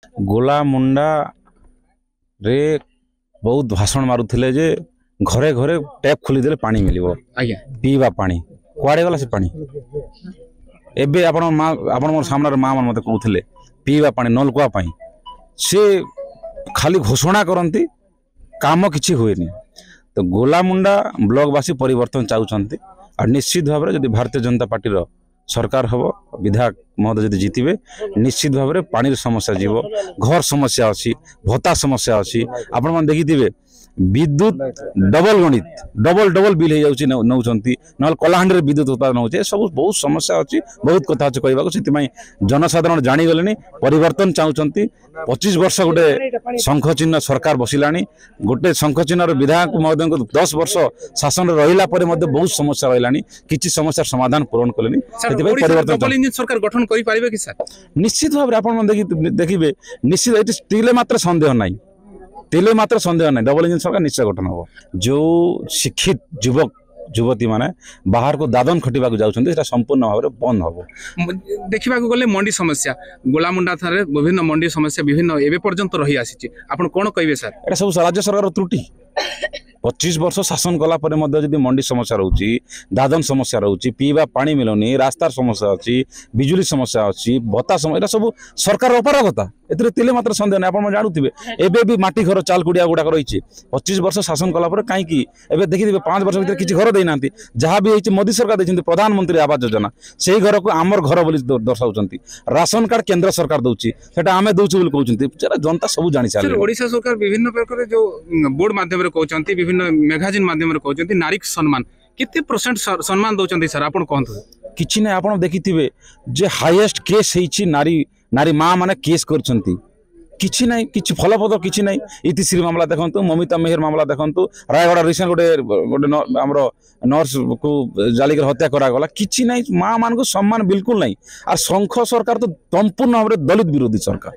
गोला मुंडा रे बहुत भाषण मारुथिले जे घरे घरे टैप खोलीदेले पानी मिलिबो आज्ञा पीवा पानी कुआड़े गला से पानी एबे आपण माँ आपण मोर सामने माँ मन मते कहउथिले पीवा पानी नलकुआ पाई से खाली घोषणा करती काम किछि हुएनी। तो गोला मुंडा ब्लॉकवासी परिवर्तन चाहते और निश्चित भाव में भारतीय जनता पार्टी सरकार हम विधायक महोदय जब जीतबे निश्चित भाव में पानी समस्या जीव घर समस्या अच्छी भत्ता समस्या अच्छी आपण मैंने देखिथे विद्युत डबल गणित डबल डबल बिल हो जाऊँगी नौकरी ना कलाहांडी विद्युत उत्पादन होचे सब बहुत समस्या अच्छी बहुत कथा अच्छे कहवाक जनसाधारण जाणीगले परिवर्तन चाहते 25 वर्ष गोटे शंख चिन्ह सरकार बसिला गोटे शंख चिन्ह विधायक महोदय 10 वर्ष शासन रहा बहुत समस्या रहा किसी समस्या समाधान पूरण कले परिवर्तन सरकार गठन करें कि सर निश्चित भाव में आप देखिए निश्चित तिले मात्र संदेह ना तिले मात्र संदेह ना डबल इंजन सरकार निश्चय गठन हम जो शिक्षित युवक युवती माने बाहर को दादन खटिबा जाऊँ संपूर्ण भाव में बंद हम देखा गले मंडी समस्या गोलामुंडा थारे विभिन्न मंडी समस्या विभिन्न एवं पर्यंत रही आसी आपन कौन कहे सर एटा सब राज्य सरकार त्रुटि 25 वर्ष शासन कला मंडी समस्या रोची दादन समस्या रोची पीवा पानी मिलनी रास्तार समस्या अच्छी बिजुली समस्या अच्छी भत्ता समस्या सब सरकार अपरागता एते तिले मात्र संदेह नहीं आप जानूे एबे भी माटी घर चाल कुड़िया गुड़ाक रही 25 वर्ष शासन कला कहीं देखिए 5 वर्ष भर किसी घर देना जहाँ भी होती मोदी सरकार देखते प्रधानमंत्री आवास योजना से ही घर को आमर घर बोली दर्शाऊँ राशन कार्ड केंद्र सरकार दूसरी आम दौचु कहते जनता सब जानी सारे ओडिशा सरकार विभिन्न प्रकार जो बोर्ड माध्यम कहते विभिन्न मैगजीन माध्यम कहते नारी सम्मान कितने परसेंट सम्मान दौरान सर आप कहते किसी ना आप देखिथे जे हाईएस्ट केस होती नारी नारी माँ माने केस करछंती किछि नहीं किछि फलपद किछि नहीं इतिश्री मामला देखंतु ममिता मेहर मामला देखंतु रायगढ़ रिसेंट गोटे गोटे आमर नर्स को जालिक हत्या करा गला किछि नहीं माँ मान को सम्मान बिल्कुल नहीं और शंख सरकार तो संपूर्ण भाव में दलित विरोधी सरकार।